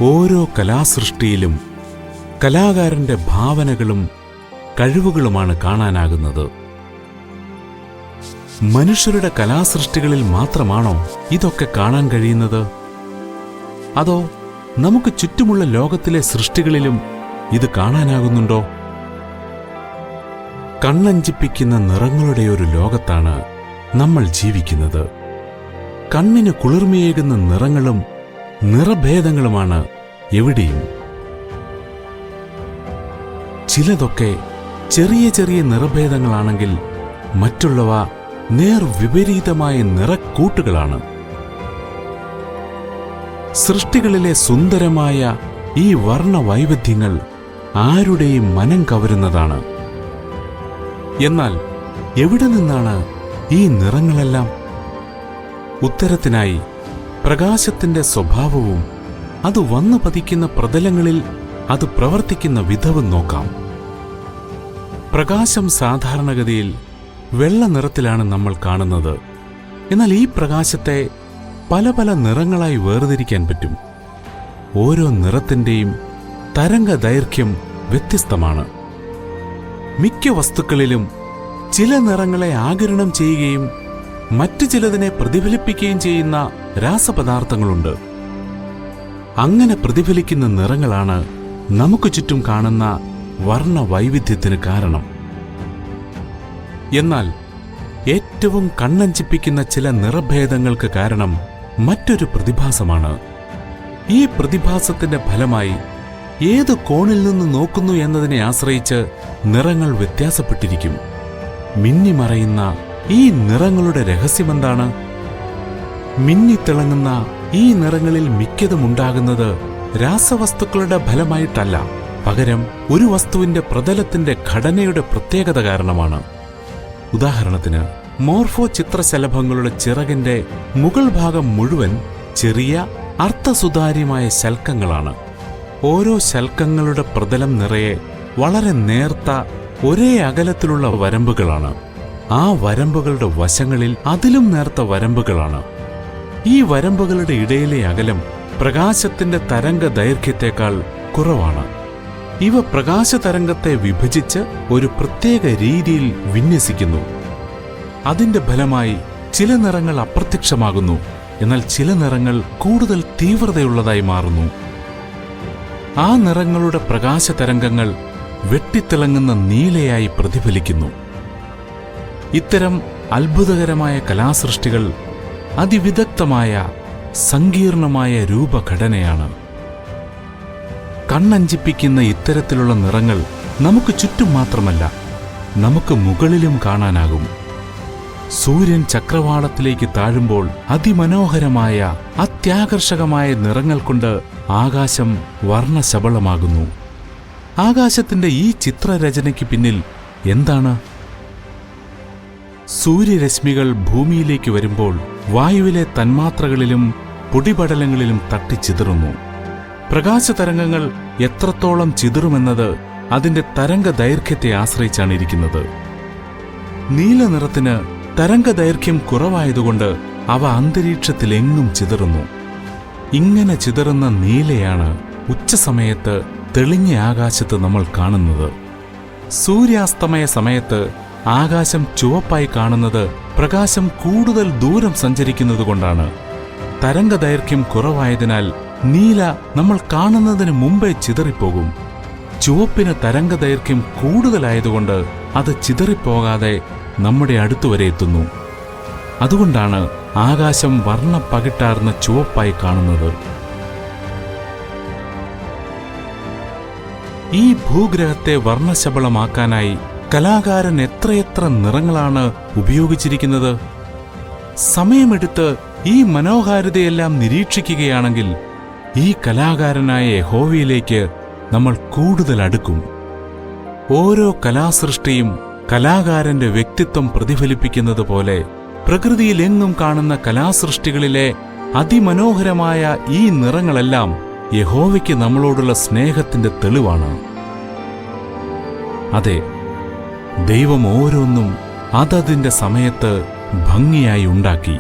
ഓരോ കലാസൃഷ്ടിയിലും കലാകാരന്റെ ഭാവനകളും കഴിവുകളുമാണ് കാണാനാകുന്നത്. മനുഷ്യരുടെ കലാസൃഷ്ടികളിൽ മാത്രമാണോ ഇതൊക്കെ കാണാൻ കഴിയുന്നത്? അതോ നമുക്ക് ചുറ്റുമുള്ള ലോകത്തിലെ സൃഷ്ടികളിലും ഇത് കാണാനാകുന്നുണ്ടോ? കണ്ണഞ്ചിപ്പിക്കുന്ന നിറങ്ങളുടെ ഒരു ലോകത്താണ് നമ്മൾ ജീവിക്കുന്നത്. കണ്ണിന് കുളിർമയേകുന്ന നിറങ്ങളും നിറഭേദങ്ങളുമാണ് എവിടെയും. ചിലതൊക്കെ ചെറിയ ചെറിയ നിറഭേദങ്ങളാണെങ്കിൽ മറ്റുള്ളവ നേർവിപരീതമായ നിറക്കൂട്ടുകളാണ്. സൃഷ്ടികളിലെ സുന്ദരമായ ഈ വർണ്ണവൈവിധ്യങ്ങൾ ആരുടെയും മനം കവരുന്നതാണ്. എന്നാൽ എവിടെ നിന്നാണ് ഈ നിറങ്ങളെല്ലാം? ഉത്തരത്തിനായി പ്രകാശത്തിന്റെ സ്വഭാവവും അത് വന്നു പതിക്കുന്ന പ്രതലങ്ങളിൽ അത് പ്രവർത്തിക്കുന്ന വിധവും നോക്കാം. പ്രകാശം സാധാരണഗതിയിൽ വെള്ള നിറത്തിലാണ് നമ്മൾ കാണുന്നത്. എന്നാൽ ഈ പ്രകാശത്തെ പല പല നിറങ്ങളായി വേർതിരിക്കാൻ പറ്റും. ഓരോ നിറത്തിന്റെയും തരംഗദൈർഘ്യം വ്യത്യസ്തമാണ്. മിക്ക വസ്തുക്കളിലും ചില നിറങ്ങളെ ആഗിരണം ചെയ്യുകയും മറ്റു ചിലതിനെ പ്രതിഫലിപ്പിക്കുകയും ചെയ്യുന്ന രാസപദാർത്ഥങ്ങളുണ്ട്. അങ്ങനെ പ്രതിഫലിക്കുന്ന നിറങ്ങളാണ് നമുക്ക് ചുറ്റും കാണുന്ന വർണ്ണവൈവിധ്യത്തിന് കാരണം. എന്നാൽ ഏറ്റവും കണ്ണഞ്ചിപ്പിക്കുന്ന ചില നിറഭേദങ്ങൾക്ക് കാരണം മറ്റൊരു പ്രതിഭാസമാണ്. ഈ പ്രതിഭാസത്തിന്റെ ഫലമായി ഏത് കോണിൽ നിന്ന് നോക്കുന്നു എന്നതിനെ ആശ്രയിച്ച് നിറങ്ങൾ വ്യത്യാസപ്പെട്ടിരിക്കും. മിന്നിമറയുന്ന ഈ നിറങ്ങളുടെ രഹസ്യമെന്താണ്? മിന്നിത്തിളങ്ങുന്ന ഈ നിറങ്ങളിൽ മിക്കതുമുണ്ടാകുന്നത് രാസവസ്തുക്കളുടെ ഫലമായിട്ടല്ല, പകരം ഒരു വസ്തുവിന്റെ പ്രതലത്തിന്റെ ഘടനയുടെ പ്രത്യേകത കാരണമാണ്. ഉദാഹരണത്തിന്, മോർഫോ ചിത്രശലഭങ്ങളുടെ ചിറകിന്റെ മുകൾ ഭാഗം മുഴുവൻ ചെറിയ അർത്ഥസുതാര്യമായ ശൽക്കങ്ങളാണ്. ഓരോ ശൽക്കങ്ങളുടെ പ്രതലം നിറയെ വളരെ നേർത്ത ഒരേ അകലത്തിലുള്ള വരമ്പുകളാണ്. ആ വരമ്പുകളുടെ വശങ്ങളിൽ അതിലും നേർത്ത വരമ്പുകളാണ്. ഈ വരമ്പുകളുടെ ഇടയിലെ അകലം പ്രകാശത്തിന്റെ തരംഗ ദൈർഘ്യത്തേക്കാൾ കുറവാണ്. ഇവ പ്രകാശതരംഗത്തെ വിഭജിച്ച് ഒരു പ്രത്യേക രീതിയിൽ വിന്യസിക്കുന്നു. അതിന്റെ ഫലമായി ചില നിറങ്ങൾ അപ്രത്യക്ഷമാകുന്നു, എന്നാൽ ചില നിറങ്ങൾ കൂടുതൽ തീവ്രതയുള്ളതായി മാറുന്നു. ആ നിറങ്ങളുടെ പ്രകാശതരംഗങ്ങൾ വെട്ടിത്തിളങ്ങുന്ന നീലയായി പ്രതിഫലിക്കുന്നു. ഇത്തരം അത്ഭുതകരമായ കലാസൃഷ്ടികൾ അതിവിദഗ്ധമായ സങ്കീർണമായ രൂപഘടനയാണ്. കണ്ണഞ്ചിപ്പിക്കുന്ന ഇത്തരത്തിലുള്ള നിറങ്ങൾ നമുക്ക് ചുറ്റും മാത്രമല്ല, നമുക്ക് മുകളിലും കാണാനാകും. സൂര്യൻ ചക്രവാളത്തിലേക്ക് താഴുമ്പോൾ അതിമനോഹരമായ അത്യാകർഷകമായ നിറങ്ങൾ കൊണ്ട് ആകാശം വർണ്ണശബളമാകുന്നു. ആകാശത്തിന്റെ ഈ ചിത്രരചനയ്ക്ക് പിന്നിൽ എന്താണ്? സൂര്യരശ്മികൾ ഭൂമിയിലേക്ക് വരുമ്പോൾ വായുവിലെ തന്മാത്രകളിലും പൊടിപടലങ്ങളിലും തട്ടിച്ചിതറുന്നു. പ്രകാശതരംഗങ്ങൾ എത്രത്തോളം ചിതറുമെന്നത് അതിന്റെ തരംഗദൈർഘ്യത്തെ ആശ്രയിച്ചാണ് ഇരിക്കുന്നത്. നീല നിറത്തിന് തരംഗദൈർഘ്യം കുറവായതുകൊണ്ട് അവ അന്തരീക്ഷത്തിലെങ്ങും ചിതറുന്നു. ഇങ്ങനെ ചിതറുന്ന നീലയാണ് ഉച്ചസമയത്ത് തെളിഞ്ഞ ആകാശത്ത് നമ്മൾ കാണുന്നത്. സൂര്യാസ്തമയ സമയത്ത് ആകാശം ചുവപ്പായി കാണുന്നത് പ്രകാശം കൂടുതൽ ദൂരം സഞ്ചരിക്കുന്നതുകൊണ്ടാണ്. തരംഗദൈർഘ്യം കുറവായതിനാൽ നീല നമ്മൾ കാണുന്നതിന് മുമ്പേ ചിതറിപ്പോകും. ചുവപ്പിന് തരംഗദൈർഘ്യം കൂടുതലായതുകൊണ്ട് അത് ചിതറിപ്പോകാതെ നമ്മുടെ അടുത്തുവരെ എത്തുന്നു. അതുകൊണ്ടാണ് ആകാശം വർണ്ണപ്പകിട്ടാർന്ന ചുവപ്പായി കാണുന്നത്. ഈ ഭൂഗ്രഹത്തെ വർണ്ണശബളമാക്കാനായി കലാകാരൻ എത്രയെത്ര നിറങ്ങളാണ് ഉപയോഗിച്ചിരിക്കുന്നത്. സമയമെടുത്ത് ഈ മനോഹാരിതയെല്ലാം നിരീക്ഷിക്കുകയാണെങ്കിൽ ഈ കലാകാരനായ യഹോവയിലേക്ക് നമ്മൾ കൂടുതൽ അടുക്കും. ഓരോ കലാസൃഷ്ടിയും കലാകാരന്റെ വ്യക്തിത്വം പ്രതിഫലിപ്പിക്കുന്നത് പോലെ പ്രകൃതിയിലെങ്ങും കാണുന്ന കലാസൃഷ്ടികളിലെ അതിമനോഹരമായ ഈ നിറങ്ങളെല്ലാം യഹോവയ്ക്ക് നമ്മളോടുള്ള സ്നേഹത്തിന്റെ തെളിവാണ്. അതെ, ദൈവം ഓരോന്നും അതതിന്റെ സമയത്ത് ഭംഗിയായി ഉണ്ടാക്കി.